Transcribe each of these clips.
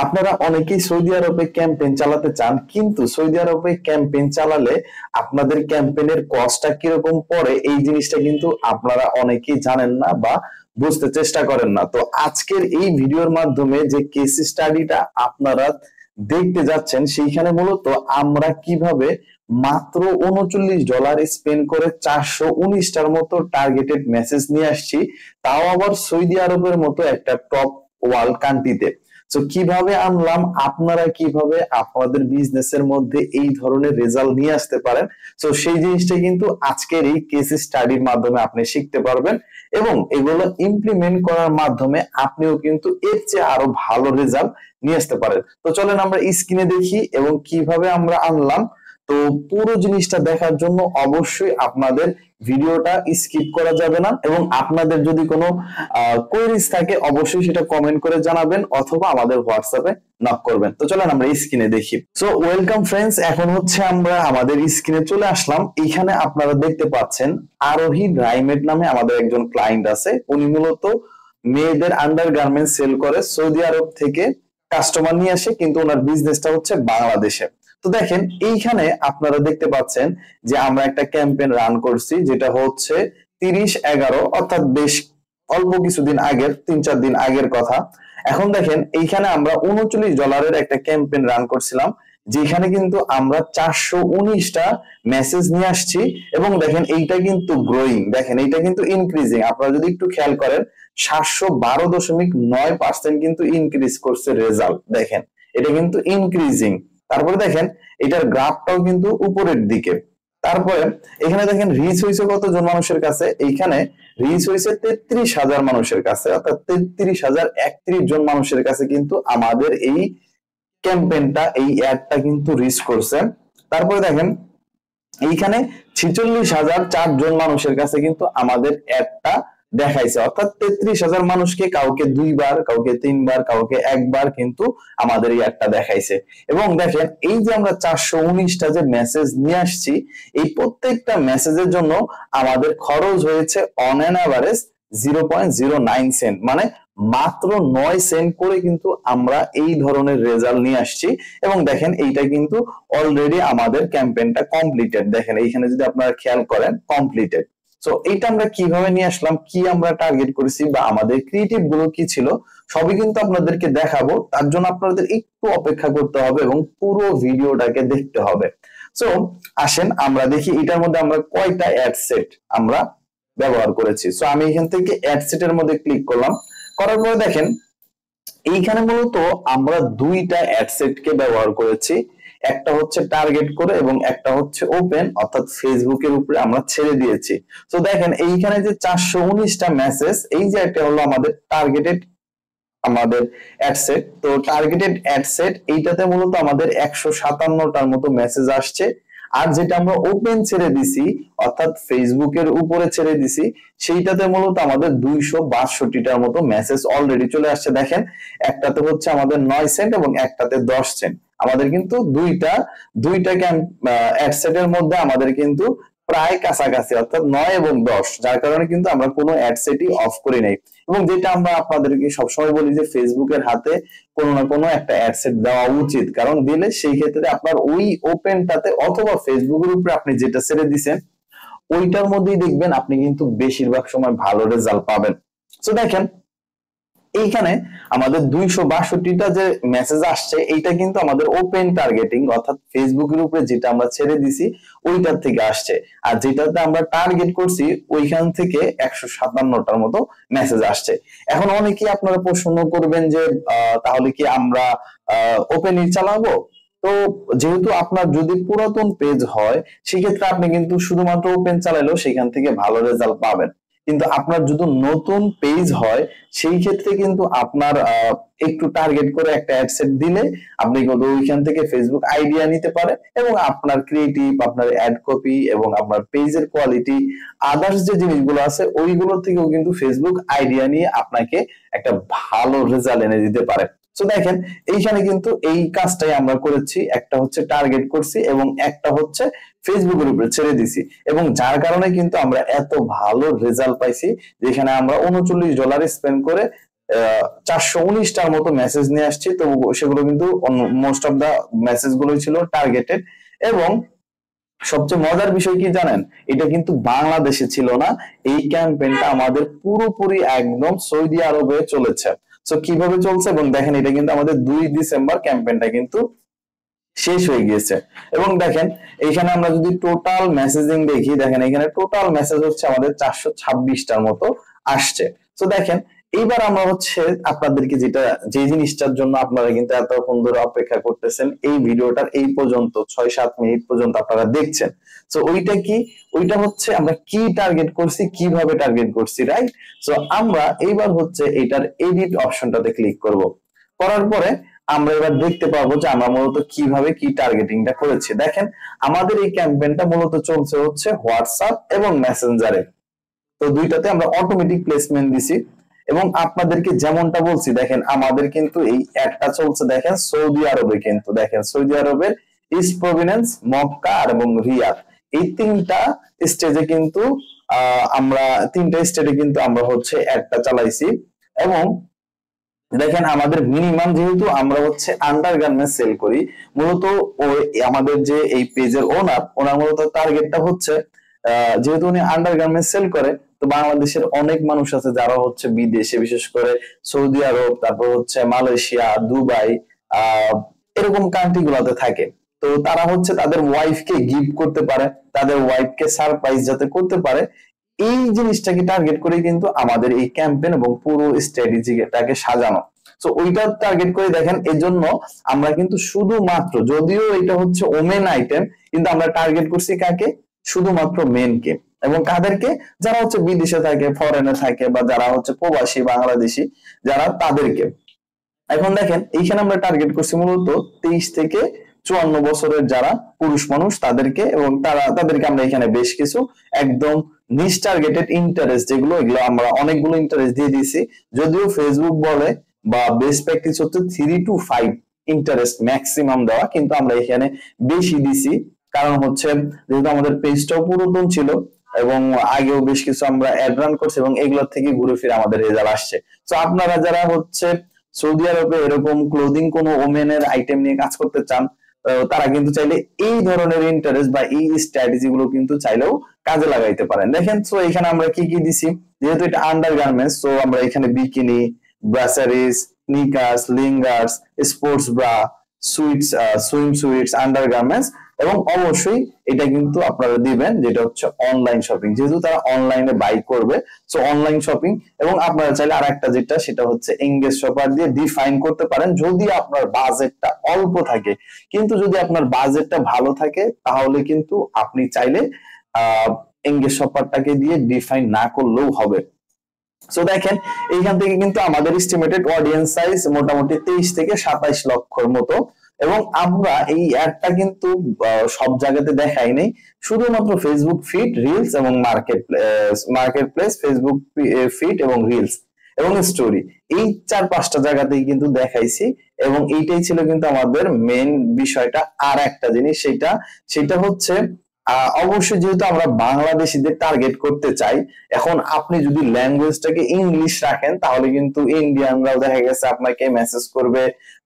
আপনারা অনেকেই সৌদি আরবে ক্যাম্পেইন চালাতে চান, কিন্তু সৌদি আরবে ক্যাম্পেইন চালালে আপনাদের ক্যাম্পেইনের কস্টটা কিরকম পড়ে এই জিনিসটা কিন্তু আপনারা অনেকেই জানেন না বা বুঝতে চেষ্টা করেন না। তো আজকের এই ভিডিওর মাধ্যমে যে কেস স্টাডিটা আপনারা দেখতে যাচ্ছেন, সেইখানে মূলত আমরা কিভাবে মাত্র $39 স্পেন্ড করে 419টার মতো টার্গেটেড মেসেজ নিয়ে আসছি, তাও আবার সৌদি আরবের মতো একটা টপ ওয়ার্ল্ড কান্ট্রিতে। তো কিভাবে আনলাম, আপনারা কিভাবে আপনাদের বিজনেসের মধ্যে এই ধরনের রেজাল্ট নিয়ে আসতে পারেন, তো সেই জিনিসটা কিন্তু আজকের এই কেস স্টাডির মাধ্যমে আপনি শিখতে পারবেন এবং এগুলো ইমপ্লিমেন্ট করার মাধ্যমে আপনিও কিন্তু এর চেয়ে আরো ভালো রেজাল্ট নিয়ে আসতে পারেন। তো চলেন আমরা স্ক্রিনে দেখি এবং কিভাবে আমরা আনলাম। তো পুরো জিনিসটা দেখার জন্য অবশ্যই আপনাদের ভিডিওটা স্কিপ করা যাবে না এবং আপনাদের যদি কোনো কোয়েরিজ থাকে অবশ্যই সেটা কমেন্ট করে জানাবেন অথবা আমাদের হোয়াটসঅ্যাপে নক করবেন। তো চলেন আমরা স্ক্রিনে দেখি। সো ওয়েলকাম ফ্রেন্ডস, এখন হচ্ছে আমরা আমাদের স্ক্রিনে চলে আসলাম। এখানে আপনারা দেখতে পাচ্ছেন আরোহী রাইমেড নামে আমাদের একজন ক্লায়েন্ট আছে। উনি মূলত মেয়েদের আন্ডারগার্মেন্টস সেল করে, সৌদি আরব থেকে কাস্টমার নিয়ে আসে, কিন্তু ওনার বিজনেসটা হচ্ছে বাংলাদেশে। তো দেখেন এইখানে আপনারা দেখতে পাচ্ছেন যে আমরা একটা ক্যাম্পেইন রান করছি, যেটা হচ্ছে 30/11, অর্থাৎ বেশ অল্প কিছুদিন আগের, 3-4 দিন আগের কথা। এখন দেখেন এইখানে আমরা $39 একটা ক্যাম্পেইন রান করছিলাম, যেখানে কিন্তু আমরা 419টা মেসেজ নিয়ে আসছি এবং দেখেন এইটা কিন্তু গ্রোয়িং, দেখেন এইটা কিন্তু ইনক্রিজিং। আপনারা যদি একটু খেয়াল করেন 712.9% কিন্তু ইনক্রিজ করছে রেজাল্ট, দেখেন এটা কিন্তু ইনক্রিজিং। তারপরে দেখেন এটার গ্রাফটাও কিন্তু উপরের দিকে। তারপরে এখানে দেখেন রিচ হয়েছে কতজন মানুষের কাছে, এইখানে রিচ হয়েছে 33,000 মানুষের কাছে, অর্থাৎ 33,031 জন মানুষের কাছে কিন্তু আমাদের এই ক্যাম্পেইনটা, এই অ্যাডটা কিন্তু রিচ করছে। তারপরে দেখেন এইখানে 46,004 জন মানুষের কাছে কিন্তু আমাদের অ্যাডটা দেখাইছে, অর্থাৎ 33,000 মানুষকে কাউকে 2বার, কাউকে 3বার, কাউকে 1বার কিন্তু আমাদের এই অ্যাডটা দেখাইছে। এবং দেখেন এই যে আমরা 419টা যে মেসেজ নিয়ে আসছি, এই প্রত্যেকটা মেসেজের জন্য আমাদের খরচ হয়েছে অন অ্যান অ্যাভারেজ 0.09 সেন্ট, মানে মাত্র 9 সেন্ট করে কিন্তু আমরা এই ধরনের রেজাল্ট নিয়ে আসছি। এবং দেখেন এইটা কিন্তু অলরেডি আমাদের ক্যাম্পেইনটা কমপ্লিটেড, দেখেন এইখানে যদি আপনারা খেয়াল করেন কমপ্লিটেড। সো এইটা আমরা কিভাবে নিয়ে আসলাম, কি আমরা টার্গেট করেছি বা আমাদের ক্রিয়েটিভ গুলো কি ছিল, সবই কিন্তু আপনাদেরকে দেখাবো। তার জন্য আপনাদের একটু অপেক্ষা করতে হবে এবং পুরো ভিডিওটাকে দেখতে হবে। সো আসেন আমরা দেখি এটার মধ্যে আমরা কয়টা অ্যাড সেট আমরা ব্যবহার করেছি। সো আমি এখান থেকে অ্যাড সেটের মধ্যে ক্লিক করলাম, করার পরে দেখেন এইখানে মূলত আমরা 2টা অ্যাড সেটকে ব্যবহার করেছি, একটা হচ্ছে টার্গেট করে এবং একটা হচ্ছে ওপেন, অর্থাৎ ফেসবুকের উপরে আমরা ছেড়ে দিয়েছি। তো দেখেন এইখানে যে 419টা মেসেজ, এই যে একটা হলো আমাদের টার্গেটেড আমাদের অ্যাডসেট। তো টার্গেটেড অ্যাডসেট এইটাতে মূলত আমাদের 157টার মতো মেসেজ আসছে, আর যেটা আমরা ওপেন ছেড়ে দিছি অর্থাৎ ফেসবুকের উপরে ছেড়ে দিছি, সেইটাতে মূলত আমাদের 262টার মতো মেসেজ অলরেডি চলে আসছে। দেখেন একটাতে হচ্ছে আমাদের 9 সেন্ট এবং একটাতে 10 সেন্ট। আমাদের কিন্তু দুইটা অ্যাডসেটের মধ্যে আমাদের কিন্তু প্রায় কাছাকাছি, অর্থাৎ 9 এবং 10, যার কারণে কিন্তু আমরা কোনো অ্যাডসেটই অফ করি নাই। এবং যেটা আমরা আপনাদেরকে সবসময় বলি যে ফেসবুকের হাতে কোনো না কোনো একটা অ্যাডসেট দেওয়া উচিত, কারণ দিলে সেই ক্ষেত্রে আপনার ওই ওপেনটাতে অথবা ফেসবুকের উপরে আপনি যেটা ছেড়ে দিচ্ছেন ওইটার মধ্যেই দেখবেন আপনি কিন্তু বেশিরভাগ সময় ভালো রেজাল্ট পাবেন। তো দেখেন এইখানে আমাদের 262টা যে মেসেজ আসছে, এইটা কিন্তু আমাদের ওপেন টার্গেটিং, অর্থাৎ ফেসবুকের উপরে যেটা আমরা ছেড়ে দিছি ওইটার থেকে আসছে, আর যেটাতে আমরা টার্গেট করছি ওইখান থেকে 157টার মতো মেসেজ আসছে। এখন অনেকেই আপনারা প্রশ্ন করবেন যে তাহলে কি আমরা ওপেনই চালাবো? তো যেহেতু আপনার যদি পুরাতন পেজ হয় সেক্ষেত্রে আপনি কিন্তু শুধুমাত্র ওপেন চালালেও সেখান থেকে ভালো রেজাল্ট পাবেন, কিন্তু আপনার যদি নতুন পেজ হয় সেই ক্ষেত্রে কিন্তু আপনার একটু টার্গেট করে একটা অ্যাড সেট দিলে আপনি কিন্তু ওইখান থেকে ফেসবুক আইডিয়া নিতে পারে এবং আপনার ক্রিয়েটিভ, আপনার অ্যাড কপি এবং আপনার পেজের কোয়ালিটি, আদার্স যে জিনিসগুলো আছে ওইগুলো থেকেও কিন্তু ফেসবুক আইডিয়া নিয়ে আপনাকে একটা ভালো রেজাল্ট এনে দিতে পারে। তো দেখেন এইখানে কিন্তু এই কাজটাই আমরা করেছি, একটা হচ্ছে টার্গেট করছি এবং একটা হচ্ছে ফেসবুকের উপরে ছেড়ে দিছি, এবং যার কারণে কিন্তু আমরা এত ভালো রেজাল্ট পাইছি, যেখানে আমরা $39 স্পেন্ড করে 419টার মতো মেসেজ নিয়ে আসছি। তো সেগুলো কিন্তু মোস্ট অফ দা মেসেজ গুলোই ছিল টার্গেটেড। এবং সবচেয়ে মজার বিষয় কি জানেন, এটা কিন্তু বাংলাদেশে ছিল না, এই ক্যাম্পেইনটা আমাদের পুরোপুরি একদম সৌদি আরবে চলেছে। তো কিভাবে চলছে এবং দেখেন, এটা কিন্তু আমাদের 2 ডিসেম্বর ক্যাম্পেইনটা কিন্তু শেষ হয়ে গিয়েছে। এবং দেখেন এখানে আমরা যদি টোটাল মেসেজিং দেখি, দেখেন এখানে টোটাল মেসেজ হচ্ছে আমাদের 426টার মতো আসছে। তো দেখেন এইবার আমরা হচ্ছে আপনাদেরকে যেটা, যে জিনিসটার জন্য আপনারা কিন্তু এতক্ষণ ধরে অপেক্ষা করতেছেন, এই ভিডিওটার এই পর্যন্ত 6-7 মিনিট পর্যন্ত আপনারা দেখছেন। তো ওইটা কি, ওইটা হচ্ছে আমরা কি টার্গেট করছি, কিভাবে টার্গেট করছি, রাইট? তো আমরা এইবার হচ্ছে এটার এডিট অপশনটাতে ক্লিক করব। করার পরে আমরা এবার দেখতে পাবো যে আমরা মূলত কিভাবে কি টার্গেটিংটা করেছি। দেখেন আমাদের এই ক্যাম্পেইনটা মূলত চলছে হচ্ছে হোয়াটসঅ্যাপ এবং মেসেঞ্জারে। তো দুইটাতে আমরা অটোমেটিক প্লেসমেন্ট দিছি। এবং আপনাদেরকে যেমনটা বলছি, দেখেন আমাদের কিন্তু এই অ্যাডটা চলছে দেখেন সৌদি আরবে, কিন্তু দেখেন সৌদি আরবের ইস্ট প্রভিন্স, মক্কা আর এবং রিয়াদ, এই তিনটা স্টেজে কিন্তু আমরা তিনটা স্টেটে কিন্তু আমরা হচ্ছে অ্যাডটা চালাইছি। এবং দেখেন আমাদের মিনিমাম, যেহেতু আমরা হচ্ছে আন্ডারগার্মেন্টস সেল করি, মূলত ওই আমাদের যে এই পেজের ওনার মূলত টার্গেটটা হচ্ছে, যেহেতু উনি আন্ডারগার্মেন্টস সেল করে, তো বাংলাদেশের অনেক মানুষ আছে যারা হচ্ছে বিদেশে, বিশেষ করে সৌদি আরব, তারপর হচ্ছে মালয়েশিয়া, দুবাই, আহ এরকম কান্ট্রি গুলাতে থাকে। তো তারা হচ্ছে তাদের ওয়াইফকে গিফট করতে পারে, তাদের ওয়াইফকে সারপ্রাইজ যাতে করতে পারে, এই জিনিসটাকে টার্গেট করে কিন্তু আমাদের এই ক্যাম্পেইন এবং পুরো স্ট্র্যাটেজিটাকে সাজানো। তো ওইটা টার্গেট করে দেখেন, এর জন্য আমরা কিন্তু শুধুমাত্র, যদিও এটা হচ্ছে ওমেন আইটেম, কিন্তু আমরা টার্গেট করছি কাকে, শুধুমাত্র মেনকে। এবং কাদেরকে, যারা হচ্ছে বিদেশে থাকে, ফরেনে থাকে, বা যারা হচ্ছে প্রবাসী বাংলাদেশি, যারা তাদেরকে। এখন দেখেন এইখানে আমরা টার্গেট করছি মূলত 23 থেকে 54 বছরের যারা পুরুষ মানুষ তাদেরকে, এবং তাদেরকে আমরা এখানে বেশ কিছু একদম নিচ টার্গেটেড ইন্টারেস্ট যেগুলো, এগুলো আমরা অনেকগুলো ইন্টারেস্ট দিয়ে দিয়েছি। যদিও ফেসবুক বলে বা বেস্ট প্র্যাকটিস হচ্ছে 3 to 5 ইন্টারেস্ট ম্যাক্সিমাম দেওয়া, কিন্তু আমরা এখানে বেশি দিছি। কারণ হচ্ছে যেহেতু আমাদের পেজটাও পুরাতন ছিল এবং আগেও বেশ কিছু আমরা অ্যাড রান করছি, এবং এগুলোর থেকে ঘুরে ফিরে আমাদের রেজাল্ট আসছে। তো আপনারা যারা হচ্ছে সৌদি আরবে এরকম ক্লোদিং কোনো ওমেনের আইটেম নিয়ে কাজ করতে চান, তারা কিন্তু চাইলে এই ধরনের ইন্টারেস্ট বা এই স্ট্র্যাটেজি গুলো কিন্তু চাইলেও কাজে লাগাইতে পারেন। দেখেন তো এখানে আমরা কি কি দিছি, যেহেতু এটা আন্ডারগার্মেন্টস, তো আমরা এখানে bikini, brassieres, sneakers, lingeries, sports bra, suits, swim suits, undergarments, এবং অবশ্যই এটা কিন্তু আপনারা দিবেন যেটা হচ্ছে অনলাইন শপিং, যেহেতু তারা অনলাইনে বাই করবে। সো অনলাইন শপিং, এবং আপনারা চাইলে আরেকটা যেটা, সেটা হচ্ছে এঙ্গেজ শপার দিয়ে ডিফাইন করতে পারেন যদি আপনার বাজেটটা অল্প থাকে। কিন্তু যদি আপনার বাজেটটা ভালো থাকে, তাহলে কিন্তু আপনি চাইলে এঙ্গেজ শপারটাকে দিয়ে ডিফাইন না করলেও হবে। সো দেখেন এইখান থেকে কিন্তু আমাদের এস্টিমেটেড অডিয়েন্স সাইজ মোটামুটি 23 থেকে 27 লক্ষর মতো। এবং আমরা এই অ্যাডটা কিন্তু সব জায়গাতে দেখাই নেই, শুধুমাত্র ফেসবুক ফিড, রিলস এবং মার্কেট প্লেস, ফেসবুক ফিড এবং রিলস এবং স্টোরি, এই 4-5টা জায়গাতেই কিন্তু দেখাইছি। এবং এইটাই ছিল কিন্তু আমাদের মেন বিষয়টা। আর একটা জিনিস, সেটা হচ্ছে অবশ্যই যেহেতু আমরা বাংলাদেশিদের টার্গেট করতে চাই, এখন আপনি যদি ল্যাঙ্গুয়েজটাকে ইংলিশ রাখেন, তাহলে কিন্তু ইন্ডিয়ানরাও দেখা গেছে আপনাকে মেসেজ করবে,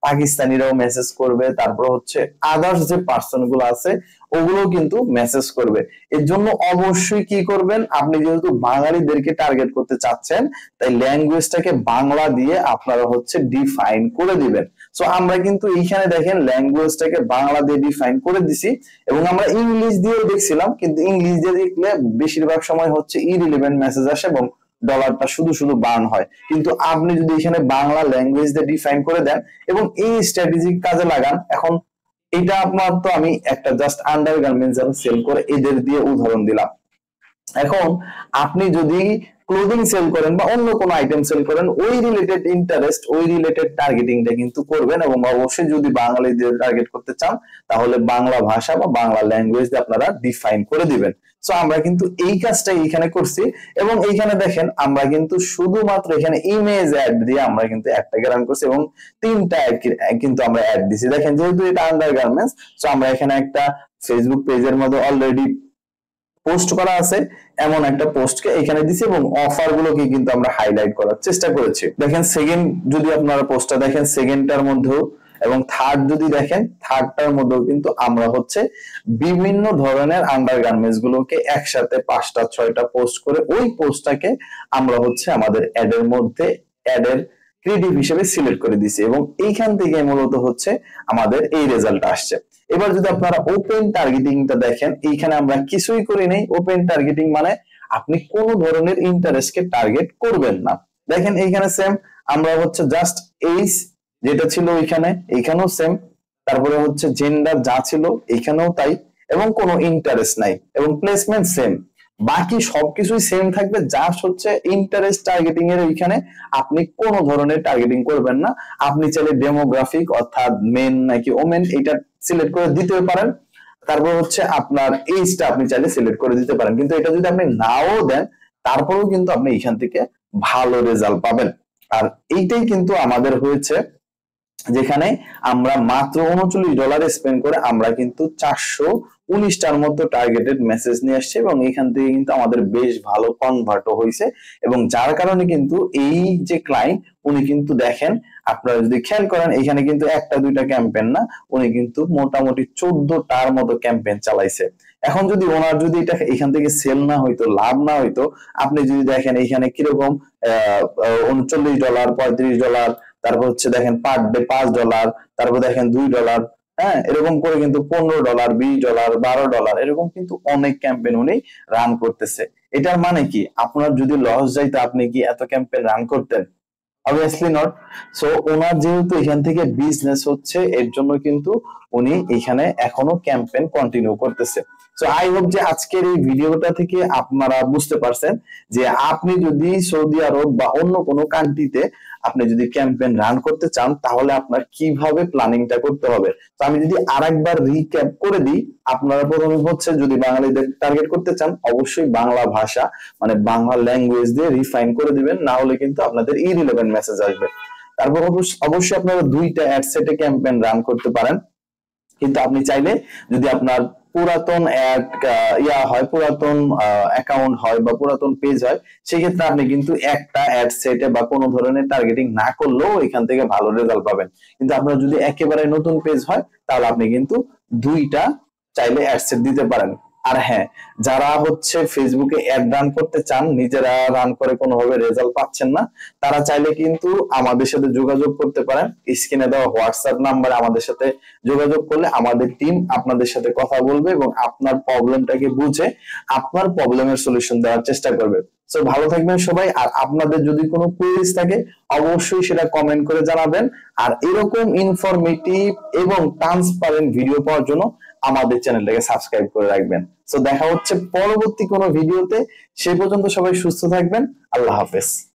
পাকিস্তানিরাও মেসেজ করবে, তারপর হচ্ছে আদার্স যে পার্সন গুলো আছে ওগুলো কিন্তু মেসেজ করবে। এর জন্য অবশ্যই কি করবেন, আপনি যেহেতু বাঙালিদেরকে টার্গেট করতে চাচ্ছেন, তাই ল্যাঙ্গুয়েজটাকে বাংলা দিয়ে আপনারা হচ্ছে ডিফাইন করে দিবেন। সো আমরা কিন্তু এইখানে দেখেন ল্যাঙ্গুয়েজটাকে বাংলা দিয়ে ডিফাইন করে দিছি। এবং আমরা ইংলিশ দিয়ে দেখছিলাম, কিন্তু ইংলিশ দিয়ে দেখলে বেশিরভাগ সময় হচ্ছে ইরিলেভেন্ট মেসেজ আসে এবং ডলারটা শুধু শুধু বার্ন হয়। কিন্তু আপনি যদি এখানে বাংলা ল্যাঙ্গুয়েজ দিয়ে ডিফাইন করে দেন এবং এই স্ট্র্যাটেজি কাজে লাগান, এখন এটা আপনার, তো আমি একটা জাস্ট আন্ডারগার্মেন্টস যারা সেল করে এদের দিয়ে উদাহরণ দিলাম। এখন আপনি যদি ক্লোদিং সেল করেন বা অন্য কোনো আইটেম সেল করেন, ওই রিলেটেড ইন্টারেস্ট, ওই রিলেটেড টার্গেটিংটা কিন্তু করবেন। এবং অবশ্যই যদি বাঙালিদের টার্গেট করতে চান, তাহলে বাংলা ভাষা বা বাংলা ল্যাঙ্গুয়েজ দিয়ে আপনারা ডিফাইন করে দিবেন। সো আমরা কিন্তু এই কাজটাই এখানে করছি। এবং এইখানে দেখেন আমরা কিন্তু শুধুমাত্র এখানে ইমেজ অ্যাড দিয়ে আমরা কিন্তু অ্যাডটাকে রান করছি, এবং 3টা কিন্তু আমরা অ্যাড দিছি। দেখেন যেহেতু এটা আন্ডারগার্মেন্টস, সো আমরা এখানে একটা ফেসবুক পেজের মধ্যে অলরেডি পোস্ট করা আছে এমন একটা পোস্টকে এখানে দিছি এবং অফার গুলোকে কিন্তু আমরা হাইলাইট করার চেষ্টা করেছি। দেখেন সেকেন্ড যদি আপনারা পোস্টটা দেখেন সেকেন্ডটার মধ্যেও এবং থার্ড যদি দেখেন থার্ডটার মধ্যেও কিন্তু আমরা হচ্ছে বিভিন্ন ধরনের আন্ডারগার্মেন্টস গুলোকে একসাথে 5টা 6টা পোস্ট করে ওই পোস্টটাকে আমরা হচ্ছে আমাদের অ্যাডের মধ্যে অ্যাডের ক্রিয়েটিভ হিসেবে সিলেক্ট করে দিছি এবং এইখান থেকে মূলত হচ্ছে আমাদের এই রেজাল্ট আসছে। এবার যদি আপনারা ওপেন টার্গেটিংটা দেখেন এইখানে আমরা কিছুই করি নাই। ওপেন টার্গেটিং মানে আপনি কোন ধরনের ইন্টারেস্টকে টার্গেট করবেন না। দেখেন এইখানে সেম আমরা হচ্ছে জাস্ট এইজ যেটা ছিল ওইখানে এইখানেও সেম, তারপরে হচ্ছে জেন্ডার যা ছিল এইখানেও তাই এবং কোনো ইন্টারেস্ট নাই এবং প্লেসমেন্ট সেম, বাকি সবকিছুই সেম থাকবে। জাস্ট হচ্ছে ইন্টারেস্ট টার্গেটিং এর ওইখানে আপনি কোন ধরনের টার্গেটিং করবেন না। আপনি চাইলে ডেমোগ্রাফিক অর্থাৎ মেন নাকি ওমেন এটা সিলেক্ট করে দিতে পারেন, তারপর হচ্ছে আপনার এইজটা আপনি চাইলে সিলেক্ট করে দিতে পারেন, কিন্তু এটা যদি আপনি নাও দেন তারপরেও কিন্তু আপনি এখান থেকে ভালো রেজাল্ট পাবেন। আর এইটাই কিন্তু আমাদের হয়েছে, যেখানে আমরা মাত্র $39 স্পেন্ড করে আমরা কিন্তু 419টার মতো টার্গেটেড মেসেজ নিয়ে আসছি এবং এখান থেকে কিন্তু আমাদের বেশ ভালো কনভার্ট হয়েছে এবং যার কারণে কিন্তু এই যে ক্লায়েন্ট উনি কিন্তু দেখেন আপনারা যদি খেয়াল করেন এখানে কিন্তু একটা দুইটা ক্যাম্পেইন না, উনি কিন্তু মোটামুটি 14টার মতো ক্যাম্পেইন চালাইছে। এখন যদি ওনার যদি এটা এখান থেকে সেল না হইতো, লাভ না হইতো, আপনি যদি দেখেন এখানে কিরকম $39 $35, তারপর হচ্ছে দেখেন পার ডে $5, তারপর দেখেন $2, হ্যাঁ এরকম করে কিন্তু $15 $20 $12 এরকম কিন্তু অনেক ক্যাম্পেইন উনি রান করতেছে। এটার মানে কি আপনার যদি লস যাইতো আপনি কি এত ক্যাম্পেইন রান করতেন? Obviously not. সো ওনার যেহেতু এখান থেকে বিজনেস হচ্ছে এর জন্য কিন্তু উনি এখানে এখনো ক্যাম্পেইন কন্টিনিউ করতেছে। সো আই হোপ যে আজকের এই ভিডিওটা থেকে আপনারা বুঝতে পারছেন যে আপনি যদি সৌদি আরব বা অন্য কোনো কান্ট্রিতে আপনি যদি ক্যাম্পেইন রান করতে চান তাহলে আপনার কিভাবে প্ল্যানিংটা করতে হবে। তো আমি যদি আরেকবার রিক্যাপ করে দিই, আপনারা প্রথমে হচ্ছে যদি বাঙালিদের টার্গেট করতে চান অবশ্যই বাংলা ভাষা মানে বাংলা ল্যাঙ্গুয়েজ দিয়ে রিফাইন করে দিবেন, না হলে কিন্তু আপনাদের ইরিলেভেন্ট মেসেজ আসবে। তারপর অবশ্যই আপনারা 2টা অ্যাড সেটে ক্যাম্পেইন রান করতে পারেন, কিন্তু আপনি চাইলে যদি আপনার পুরাতন পুরাতন অ্যাকাউন্ট হয় বা পুরাতন পেজ হয় সেক্ষেত্রে আপনি কিন্তু একটা অ্যাড সেটে বা কোনো ধরনের টার্গেটিং না করলেও এখান থেকে ভালো রেজাল্ট পাবেন। কিন্তু আপনার যদি একেবারে নতুন পেজ হয় তাহলে আপনি কিন্তু 2টা চাইলে অ্যাড সেট দিতে পারেন। আর হ্যাঁ, যারা হচ্ছে ফেসবুকে অ্যাড রান করতে চান নিজেরা রান করে কোনোভাবে রেজাল্ট পাচ্ছেন না, তারা চাইলে কিন্তু আমাদের সাথে যোগাযোগ করতে পারেন। স্ক্রিনে দেওয়া হোয়াটসঅ্যাপ নাম্বারে আমাদের সাথে যোগাযোগ করলে আমাদের টিম আপনাদের সাথে কথা বলবে এবং আপনার প্রবলেমটাকে বুঝে আপনার প্রবলেমের সলিউশন দেওয়ার চেষ্টা করবে। সো ভালো থাকবেন সবাই। আর আপনাদের যদি কোনো কুইজ থাকে অবশ্যই সেটা কমেন্ট করে জানাবেন। আর এরকম ইনফরমেটিভ এবং ট্রান্সপারেন্ট ভিডিও পাওয়ার জন্য আমাদের চ্যানেলটাকে সাবস্ক্রাইব করে রাখবেন। সো দেখা হচ্ছে পরবর্তী কোনো ভিডিওতে। সে পর্যন্ত সবাই সুস্থ থাকবেন। আল্লাহ হাফেজ।